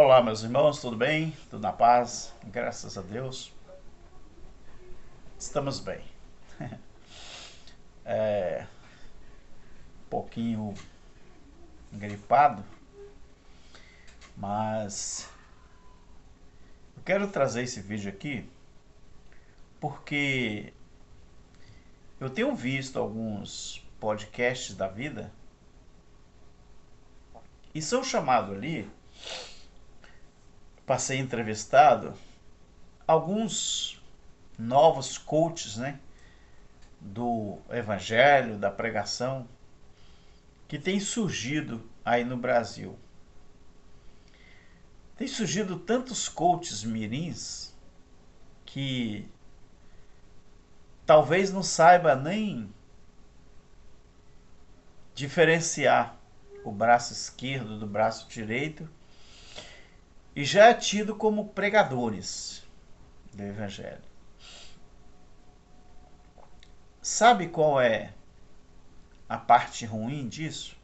Olá, meus irmãos, tudo bem? Tudo na paz? Graças a Deus. Estamos bem. Um pouquinho gripado, mas eu quero trazer esse vídeo aqui porque eu tenho visto alguns podcasts da vida e são chamados ali para ser entrevistado alguns novos coaches, né, do evangelho, da pregação, que tem surgido aí no Brasil. Tem surgido tantos coaches mirins que talvez não saiba nem diferenciar o braço esquerdo do braço direito e já é tido como pregadores do evangelho. Sabe qual é a parte ruim disso?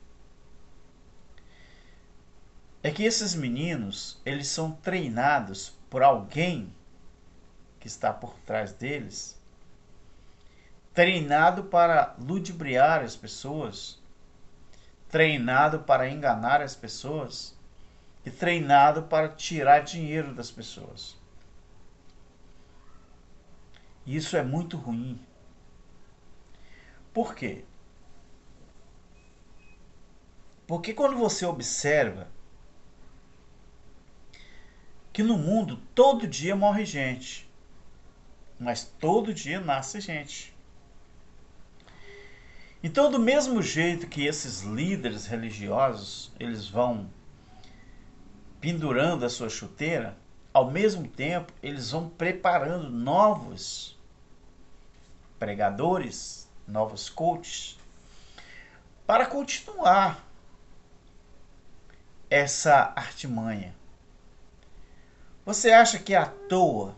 É que esses meninos, eles são treinados por alguém que está por trás deles, treinado para ludibriar as pessoas, treinado para enganar as pessoas e treinado para tirar dinheiro das pessoas. Isso é muito ruim. Por quê? Porque quando você observa que no mundo todo dia morre gente, mas todo dia nasce gente. Então, do mesmo jeito que esses líderes religiosos, eles vão pendurando a sua chuteira, ao mesmo tempo eles vão preparando novos pregadores, novos coaches, para continuar essa artimanha. Você acha que é à toa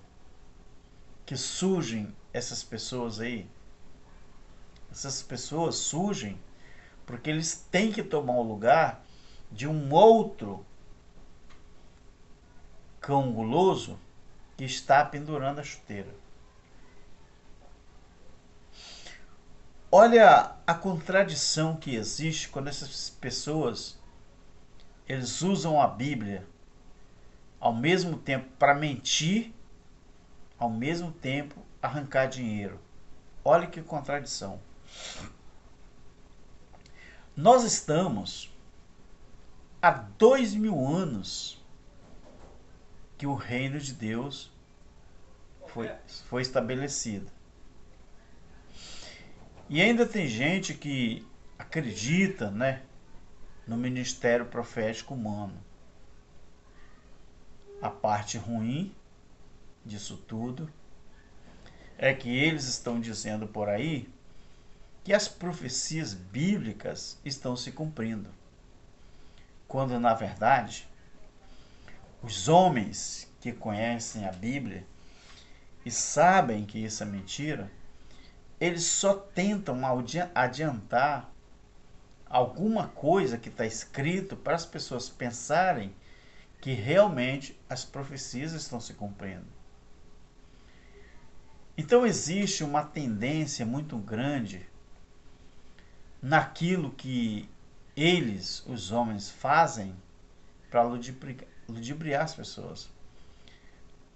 que surgem essas pessoas aí? Essas pessoas surgem porque eles têm que tomar o lugar de um outro cão guloso que está pendurando a chuteira. Olha a contradição que existe quando essas pessoas eles usam a Bíblia ao mesmo tempo para mentir, ao mesmo tempo arrancar dinheiro. Olha que contradição. Nós estamos há 2000 anos que o reino de Deus foi estabelecido. E ainda tem gente que acredita, né, no ministério profético humano. A parte ruim disso tudo é que eles estão dizendo por aí que as profecias bíblicas estão se cumprindo, quando na verdade os homens que conhecem a Bíblia e sabem que isso é mentira, eles só tentam adiantar alguma coisa que está escrito para as pessoas pensarem que realmente as profecias estão se cumprindo. Então existe uma tendência muito grande naquilo que eles, os homens, fazem para ludibriar as pessoas.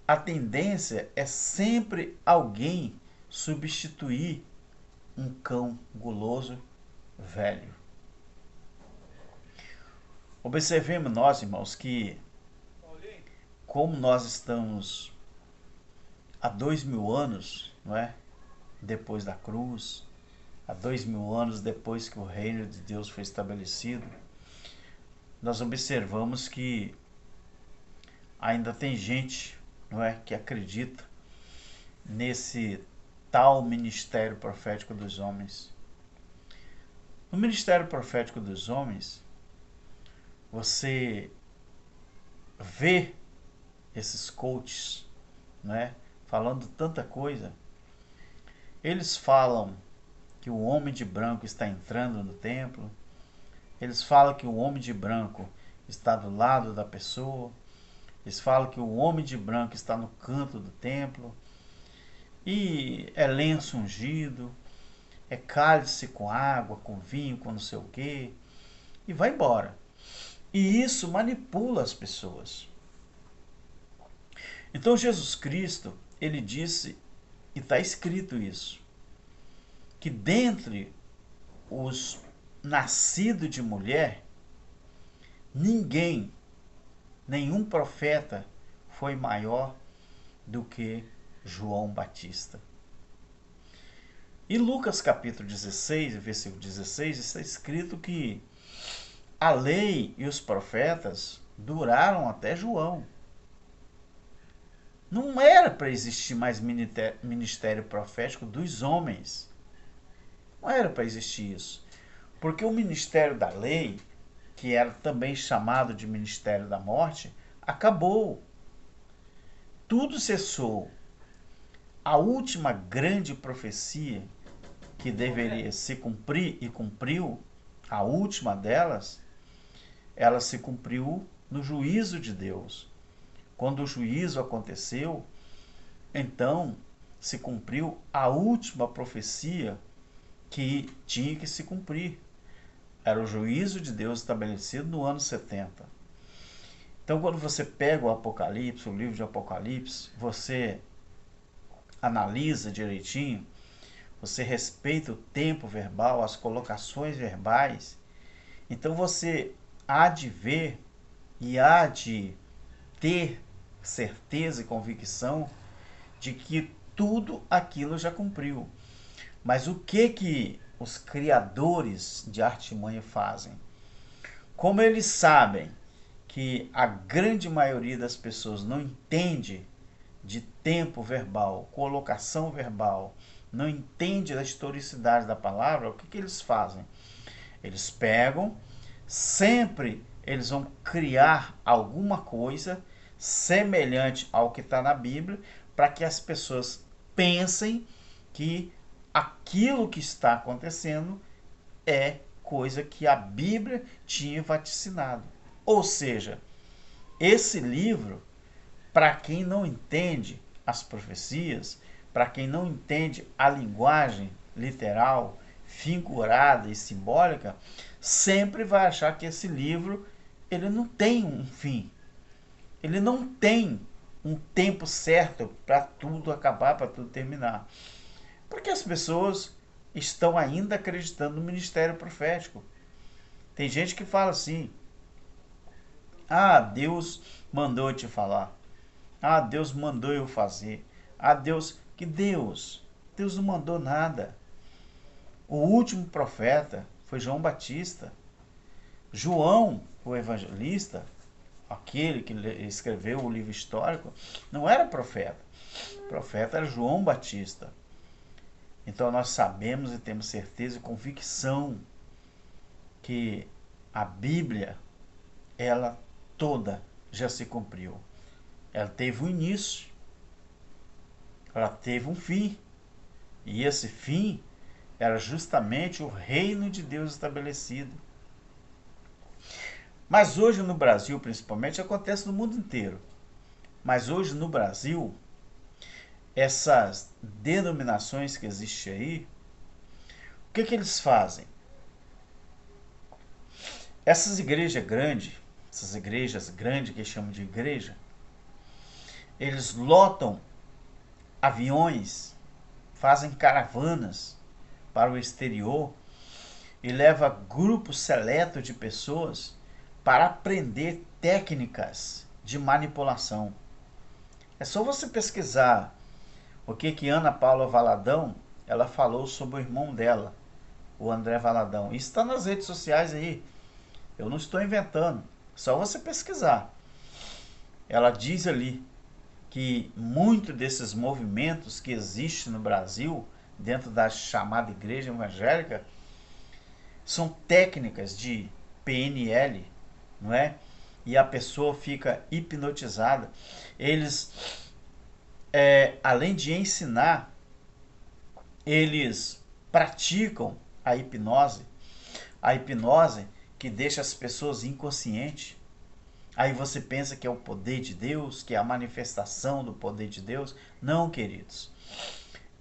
A tendência é sempre alguém substituir um cão guloso velho. Observemos nós, irmãos, que como nós estamos há 2000 anos, não é? Depois da cruz, há 2000 anos depois que o reino de Deus foi estabelecido, nós observamos que ainda tem gente, não é, que acredita nesse tal ministério profético dos homens. No ministério profético dos homens, você vê esses coaches, né, falando tanta coisa. Eles falam que o homem de branco está entrando no templo. Eles falam que o homem de branco está do lado da pessoa. Eles falam que o homem de branco está no canto do templo, e é lenço ungido, é cálice com água, com vinho, com não sei o quê, e vai embora. E isso manipula as pessoas. Então Jesus Cristo, ele disse, e está escrito isso, que dentre os nascidos de mulher, ninguém, nenhum profeta foi maior do que João Batista. E Lucas capítulo 16, versículo 16, está escrito que a lei e os profetas duraram até João. Não era para existir mais ministério profético dos homens. Não era para existir isso. Porque o ministério da lei, que era também chamado de ministério da morte, acabou. Tudo cessou. A última grande profecia que deveria se cumprir e cumpriu, a última delas, ela se cumpriu no juízo de Deus. Quando o juízo aconteceu, então se cumpriu a última profecia que tinha que se cumprir. Era o juízo de Deus estabelecido no ano 70. Então, quando você pega o Apocalipse, o livro de Apocalipse, você analisa direitinho, você respeita o tempo verbal, as colocações verbais, então você há de ver e há de ter certeza e convicção de que tudo aquilo já cumpriu. Mas o que os criadores de artimanha fazem? Como eles sabem que a grande maioria das pessoas não entende de tempo verbal, colocação verbal, não entende da historicidade da palavra, o que eles fazem? Eles pegam, sempre eles vão criar alguma coisa semelhante ao que está na Bíblia, para que as pessoas pensem que aquilo que está acontecendo é coisa que a Bíblia tinha vaticinado. Ou seja, esse livro, para quem não entende as profecias, para quem não entende a linguagem literal, figurada e simbólica, sempre vai achar que esse livro ele não tem um fim. Ele não tem um tempo certo para tudo acabar, para tudo terminar. Porque as pessoas estão ainda acreditando no ministério profético. Tem gente que fala assim: ah, Deus mandou eu te falar. Ah, Deus mandou eu fazer. Ah, Deus... Que Deus? Deus não mandou nada. O último profeta foi João Batista. João, o evangelista, aquele que escreveu o livro histórico, não era profeta. O profeta era João Batista. Então nós sabemos e temos certeza e convicção que a Bíblia, ela toda já se cumpriu. Ela teve um início, ela teve um fim, e esse fim era justamente o reino de Deus estabelecido. Mas hoje no Brasil, principalmente, acontece no mundo inteiro. Mas hoje no Brasil, essas denominações que existem aí, o que eles fazem? Essas igrejas grandes que chamam de igreja, eles lotam aviões, fazem caravanas para o exterior e leva grupos seletos de pessoas para aprender técnicas de manipulação. É só você pesquisar o que Ana Paula Valadão ela falou sobre o irmão dela, o André Valadão. Isso está nas redes sociais aí. Eu não estou inventando. Só você pesquisar. Ela diz ali que muito desses movimentos que existem no Brasil, dentro da chamada igreja evangélica, são técnicas de PNL, não é? E a pessoa fica hipnotizada. Eles, além de ensinar, eles praticam a hipnose que deixa as pessoas inconscientes. Aí você pensa que é o poder de Deus, que é a manifestação do poder de Deus. Não, queridos.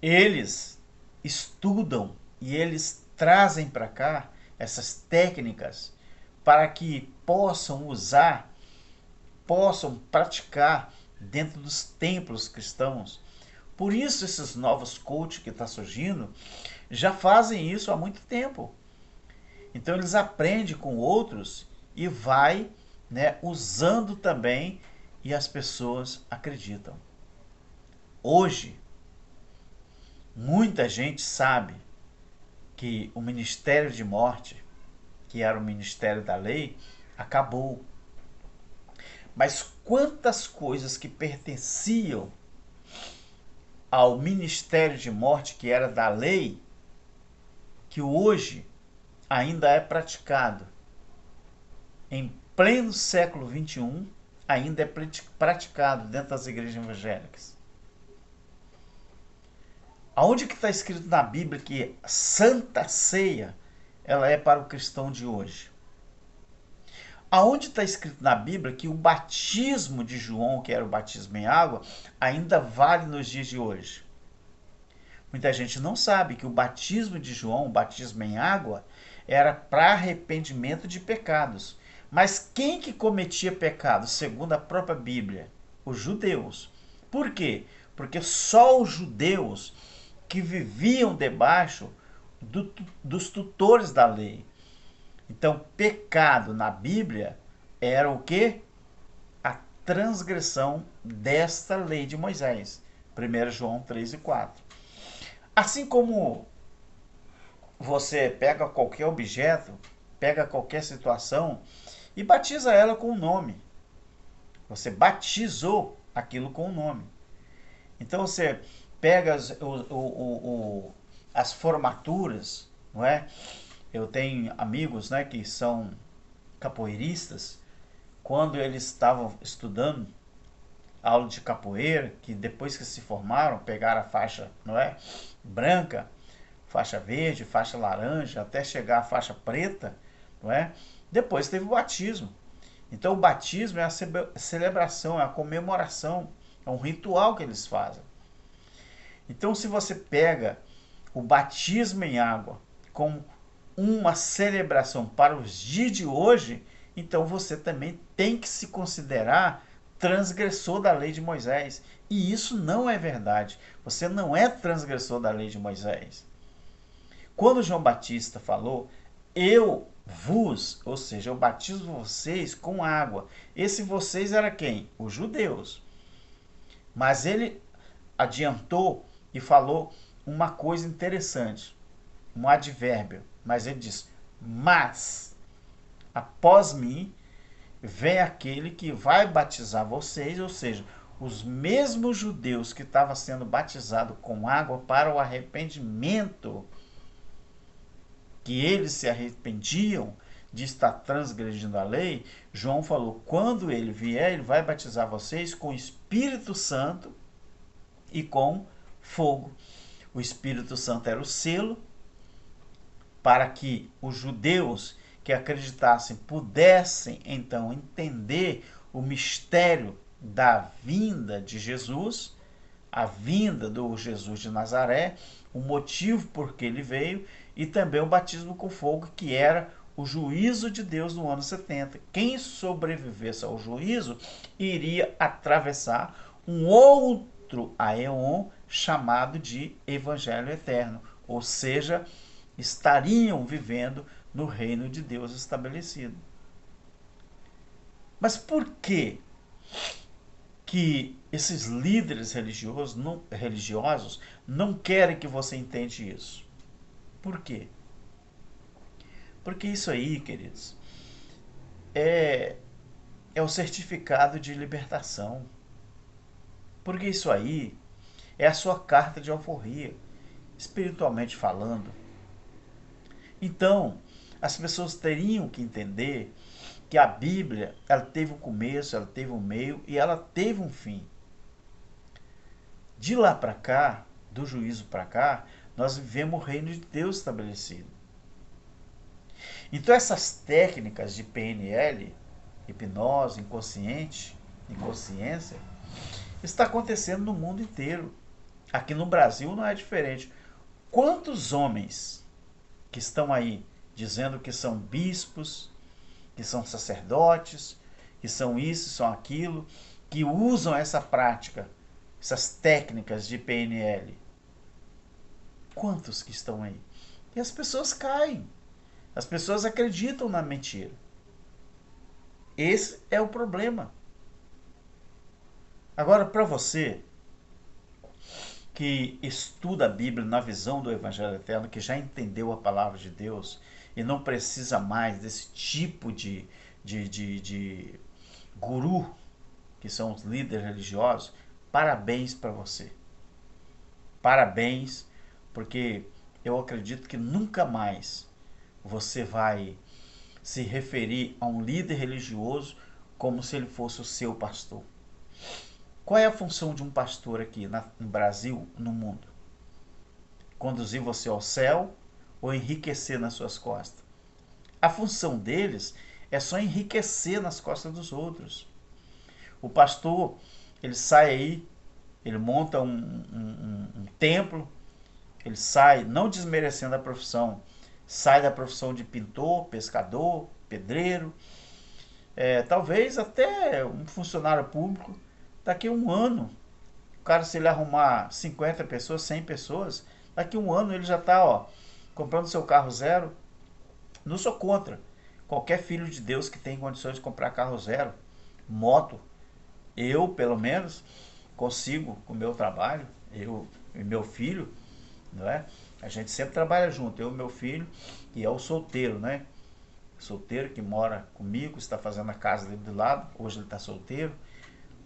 Eles estudam e eles trazem para cá essas técnicas para que possam usar, possam praticar dentro dos templos cristãos. Por isso esses novos coaches que estão surgindo já fazem isso há muito tempo. Então eles aprendem com outros e vai, né, usando também, e as pessoas acreditam. Hoje, muita gente sabe que o ministério de morte, que era o ministério da lei, acabou. Mas quantas coisas que pertenciam ao ministério de morte, que era da lei, que hoje ainda é praticado em pleno século XXI, ainda é praticado dentro das igrejas evangélicas. Aonde que está escrito na Bíblia que a Santa Ceia ela é para o cristão de hoje? Aonde está escrito na Bíblia que o batismo de João, que era o batismo em água, ainda vale nos dias de hoje? Muita gente não sabe que o batismo de João, o batismo em água, era para arrependimento de pecados. Mas quem que cometia pecados, segundo a própria Bíblia? Os judeus. Por quê? Porque só os judeus que viviam debaixo dos tutores da lei. Então, pecado na Bíblia era o quê? A transgressão desta lei de Moisés. 1 João 3 e 4. Assim como você pega qualquer objeto, pega qualquer situação e batiza ela com um nome. Você batizou aquilo com um nome. Então você pega as formaturas, não é? Eu tenho amigos, né, que são capoeiristas. Quando eles estavam estudando aula de capoeira, que depois que se formaram, pegaram a faixa, não é, branca, faixa verde, faixa laranja, até chegar à faixa preta, não é? Depois teve o batismo. Então o batismo é a celebração, é a comemoração, é um ritual que eles fazem. Então se você pega o batismo em água como uma celebração para os dias de hoje, então você também tem que se considerar transgressor da lei de Moisés. E isso não é verdade. Você não é transgressor da lei de Moisés. Quando João Batista falou, eu vos, ou seja, eu batizo vocês com água. Esse vocês era quem? Os judeus. Mas ele adiantou e falou uma coisa interessante, um advérbio. Mas ele diz, mas após mim vem aquele que vai batizar vocês, ou seja, os mesmos judeus que estavam sendo batizados com água para o arrependimento, que eles se arrependiam de estar transgredindo a lei, João falou, quando ele vier, ele vai batizar vocês com o Espírito Santo e com fogo. O Espírito Santo era o selo para que os judeus que acreditassem pudessem então entender o mistério da vinda de Jesus, a vinda do Jesus de Nazaré, o motivo por que ele veio, e também o batismo com fogo, que era o juízo de Deus no ano 70. Quem sobrevivesse ao juízo iria atravessar um outro aeon chamado de Evangelho Eterno, ou seja, estariam vivendo no reino de Deus estabelecido. Mas por que esses líderes religiosos não querem que você entenda isso? Por quê? Porque isso aí, queridos, é o certificado de libertação. Porque isso aí é a sua carta de alforria, espiritualmente falando. Então, as pessoas teriam que entender que a Bíblia, ela teve um começo, ela teve um meio e ela teve um fim. De lá para cá, do juízo para cá, nós vivemos o reino de Deus estabelecido. Então essas técnicas de PNL e hipnose, inconsciência, está acontecendo no mundo inteiro. Aqui no Brasil não é diferente. Quantos homens que estão aí dizendo que são bispos, que são sacerdotes, que são isso, são aquilo, que usam essa prática, essas técnicas de PNL? Quantos que estão aí? E as pessoas caem. As pessoas acreditam na mentira. Esse é o problema. Agora, para você que estuda a Bíblia na visão do Evangelho Eterno, que já entendeu a palavra de Deus e não precisa mais desse tipo de guru, que são os líderes religiosos, parabéns para você. Parabéns, porque eu acredito que nunca mais você vai se referir a um líder religioso como se ele fosse o seu pastor. Qual é a função de um pastor aqui no Brasil, no mundo? Conduzir você ao céu ou enriquecer nas suas costas? A função deles é só enriquecer nas costas dos outros. O pastor, ele sai aí, ele monta um templo, ele sai, não desmerecendo a profissão, sai da profissão de pintor, pescador, pedreiro, talvez até um funcionário público. Daqui a um ano, o cara, se ele arrumar 50 pessoas, 100 pessoas, daqui a um ano ele já está comprando seu carro zero. Não sou contra qualquer filho de Deus que tem condições de comprar carro zero, moto. Eu, pelo menos, consigo com o meu trabalho, eu e meu filho, não é? A gente sempre trabalha junto, eu e meu filho, e é o solteiro, né? Solteiro que mora comigo, está fazendo a casa dele do lado, hoje ele está solteiro,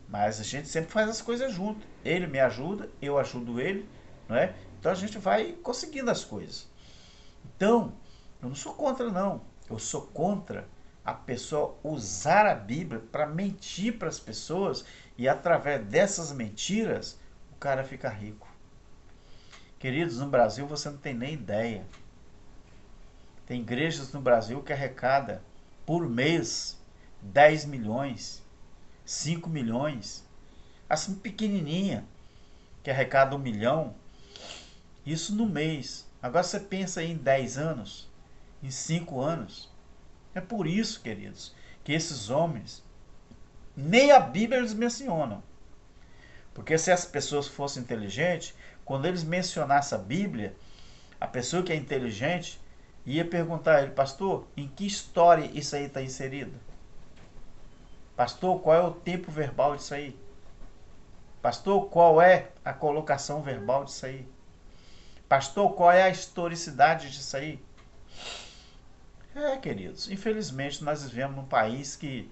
mas a gente sempre faz as coisas junto. Ele me ajuda, eu ajudo ele, não é? Então a gente vai conseguindo as coisas. Então, eu não sou contra não, eu sou contra a pessoa usar a Bíblia para mentir para as pessoas e através dessas mentiras o cara fica rico. Queridos, no Brasil você não tem nem ideia. Tem igrejas no Brasil que arrecada por mês 10 milhões, 5 milhões. Assim pequenininha, que arrecada 1 milhão. Isso no mês. Agora você pensa em 10 anos, em 5 anos. É por isso, queridos, que esses homens, nem a Bíblia eles mencionam. Porque se as pessoas fossem inteligentes, quando eles mencionassem a Bíblia, a pessoa que é inteligente ia perguntar a ele: pastor, em que história isso aí está inserido? Pastor, qual é o tempo verbal disso aí? Pastor, qual é a colocação verbal disso aí? Pastor, qual é a historicidade disso aí? Queridos, infelizmente nós vivemos num país que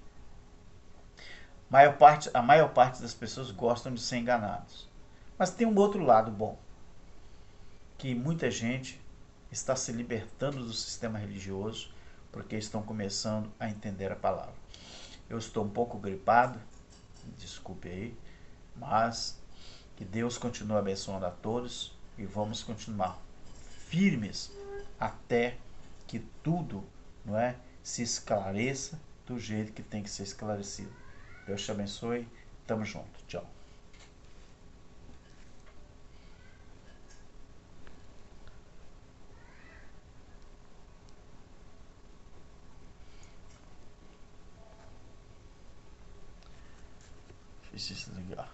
a maior parte das pessoas gostam de ser enganados. Mas tem um outro lado bom, que muita gente está se libertando do sistema religioso porque estão começando a entender a palavra. Eu estou um pouco gripado, desculpe aí, mas que Deus continue abençoando a todos e vamos continuar firmes até que tudo, não é, se esclareça do jeito que tem que ser esclarecido. Deus te abençoe. Tamo junto. Tchau. Deixa eu desligar.